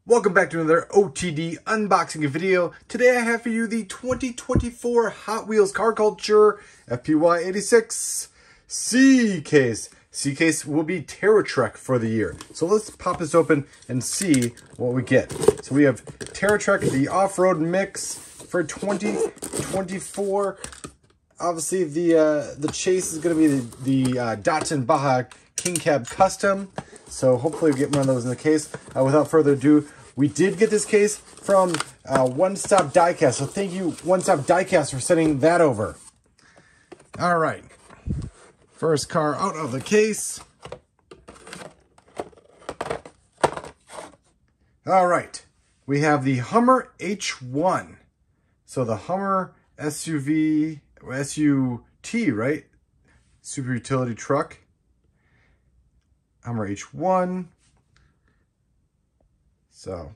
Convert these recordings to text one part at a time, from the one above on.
Welcome back to another OTD unboxing video. Today I have for you the 2024 Hot Wheels Car Culture FPY 86 C case. C case will be Terra Trek for the year. So let's pop this open and see what we get. So we have Terra Trek, the off-road mix for 2024. Obviously the chase is going to be the Datsun Baja King Cab Custom. So hopefully we get one of those in the case. Without further ado, we did get this case from Stop Diecast. So thank you, Stop Diecast, for sending that over. All right. First car out of the case. All right. We have the Hummer H1. So the Hummer SUV, SUT, right? Super utility truck. Hummer H1. So,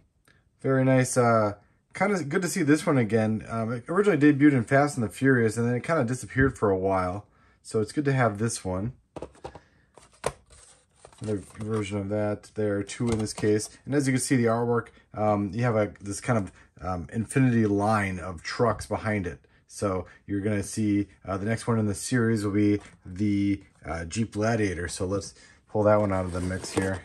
very nice. Kind of good to see this one again. It originally debuted in Fast and the Furious, and then it kind of disappeared for a while. So it's good to have this one. Another version of that. There are two in this case. And as you can see, the artwork, you have this kind of infinity line of trucks behind it. So you're going to see the next one in the series will be the Jeep Gladiator. So let's pull that one out of the mix here.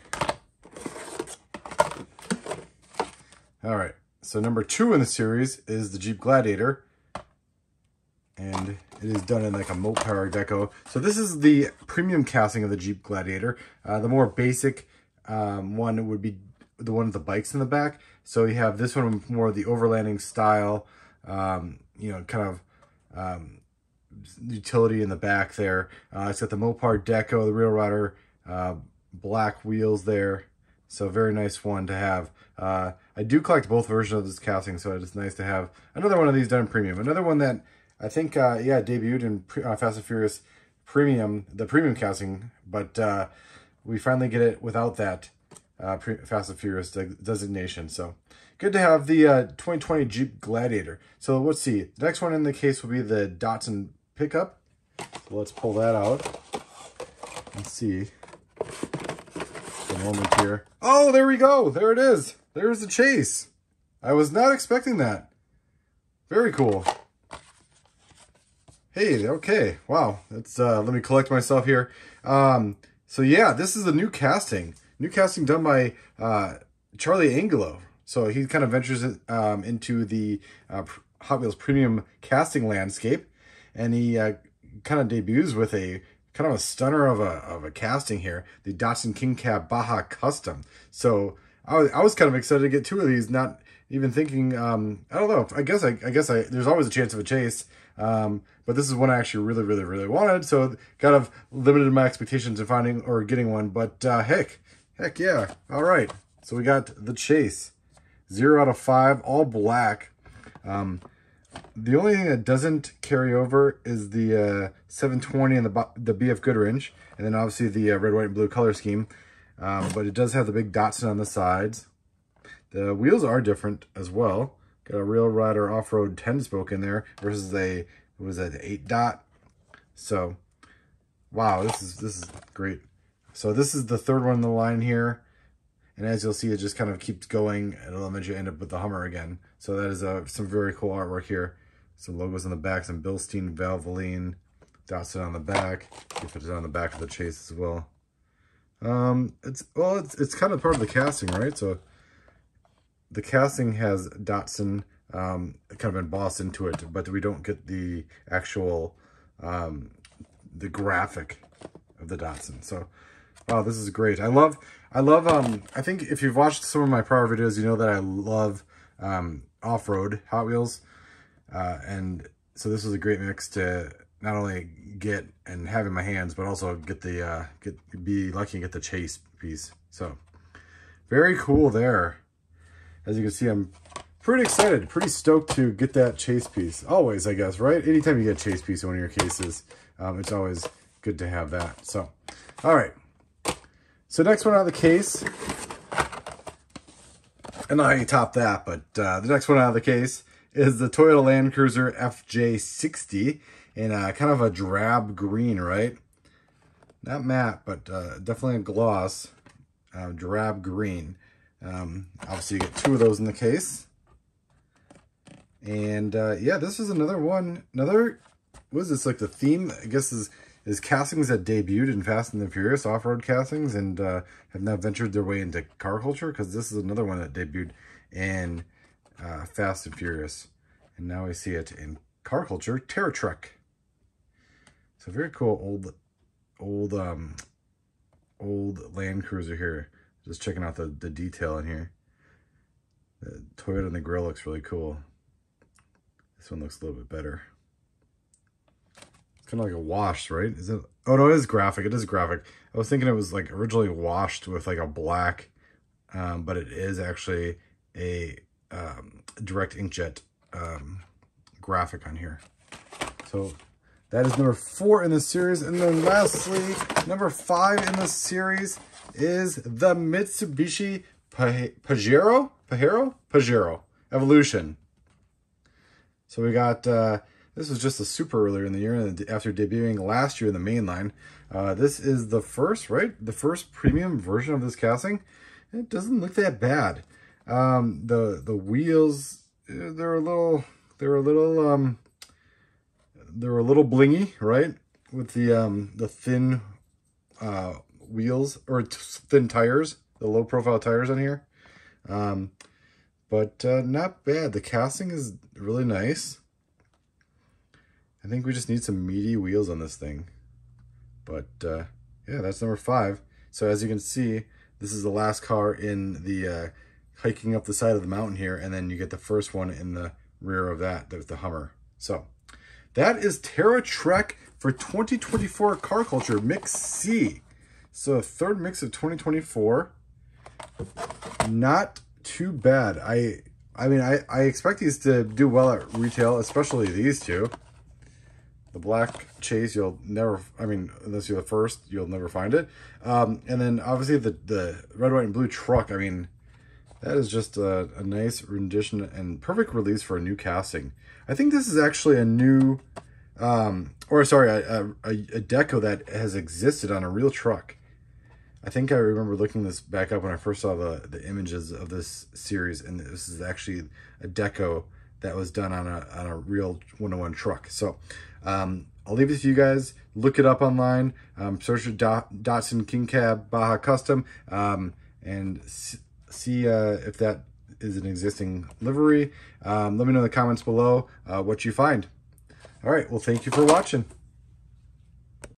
All right, so number 2 in the series is the Jeep Gladiator, and it is done in like a Mopar deco. So this is the premium casting of the Jeep Gladiator. The more basic one would be the one with the bikes in the back. So you have this one with more of the overlanding style, you know, kind of utility in the back there. It's got the Mopar deco, the Real Rider black wheels there. So very nice one to have. I do collect both versions of this casting, so it's nice to have another one of these done in premium. Another one that I think, yeah, debuted in Fast and Furious Premium, the premium casting, but we finally get it without that Fast and Furious designation. So good to have the 2020 Jeep Gladiator. So let's see. The next one in the case will be the Datsun pickup. So let's pull that out and see. Moment here. Oh, there we go. There it is. There's the chase. I was not expecting that. Very cool. Hey, okay. Wow. Let's let me collect myself here. So yeah, this is a new casting. New casting done by Charlie Angelo. So he kind of ventures into the Hot Wheels premium casting landscape, and he kind of debuts with a kind of a stunner of a casting here, the Datsun King Cab Baja Custom. So I was kind of excited to get 2 of these, not even thinking, I don't know, I guess there's always a chance of a chase, but this is one I actually really wanted, so kind of limited my expectations of finding or getting one, but heck yeah. All right, so we got the chase, 0 out of 5, all black. The only thing that doesn't carry over is the 720 and the BF Goodwrench, and then obviously the red, white, and blue color scheme. But it does have the big Datsun on the sides. The wheels are different as well. Got a Real Rider off-road 10-spoke in there versus a, what was that, 8-dot. So, wow, this is great. So this is the third one in the line here. And as you'll see, it just kind of keeps going, and it'll eventually end up with the Hummer again. So that is some very cool artwork here. Some logos on the back, some Bilstein, Valvoline, Datsun on the back. You put it on the back of the chase as well. It's kind of part of the casting, right? So the casting has Datsun kind of embossed into it, but we don't get the actual the graphic of the Datsun. So wow, this is great. I love, I think if you've watched some of my prior videos, you know that I love off-road Hot Wheels. And so this is a great mix to not only get and have in my hands, but also get the, be lucky and get the chase piece. So very cool there. As you can see, I'm pretty excited, pretty stoked to get that chase piece. Always, I guess, right? Anytime you get a chase piece in one of your cases, it's always good to have that. So, all right. So next one out of the case, and I top that, but the next one out of the case is the Toyota Land Cruiser FJ60 in kind of a drab green, right? Not matte, but definitely a gloss, drab green. Obviously, you get 2 of those in the case. And yeah, this is another one. What is this, like the theme? I guess is castings that debuted in Fast and the Furious, off-road castings, and have now ventured their way into car culture, because this is another one that debuted in Fast and Furious. And now we see it in Car Culture TERRA TREK. So very cool old Land Cruiser here. Just checking out the detail in here. The Toyota and the grill looks really cool. This one looks a little bit better. It's kind of like a wash, right? Is it? Oh no, it is graphic. It is graphic. I was thinking it was like originally washed with like a black, but it is actually a direct inkjet graphic on here. So that is number 4 in the series. And then lastly, number 5 in the series is the Mitsubishi Pajero Evolution. So we got, this was just a super earlier in the year, after debuting last year in the main line. This is the first, right? The first premium version of this casting. It doesn't look that bad. The wheels, they're a little blingy, right? With the thin wheels, or thin tires, the low profile tires on here. But not bad. The casting is really nice. I think we just need some meaty wheels on this thing. But yeah, that's number 5. So as you can see, this is the last car in the hiking up the side of the mountain here, and then you get the first one in the rear of that, the Hummer. So that is TERRA TREK for 2024 Car Culture Mix C. So 3rd mix of 2024. Not too bad. I mean, I expect these to do well at retail, especially these two. The black chase, you'll never, I mean, unless you're the first, you'll never find it. And then obviously the red, white, and blue truck, I mean, that is just a nice rendition and perfect release for a new casting. I think this is actually a new, a deco that has existed on a real truck. I think I remember looking this back up when I first saw the images of this series, and this is actually a deco that was done on a real 101 truck. So I'll leave it to you guys. Look it up online. Search for Datsun King Cab Baja Custom, and see if that is an existing livery. Let me know in the comments below what you find. All right, well, thank you for watching.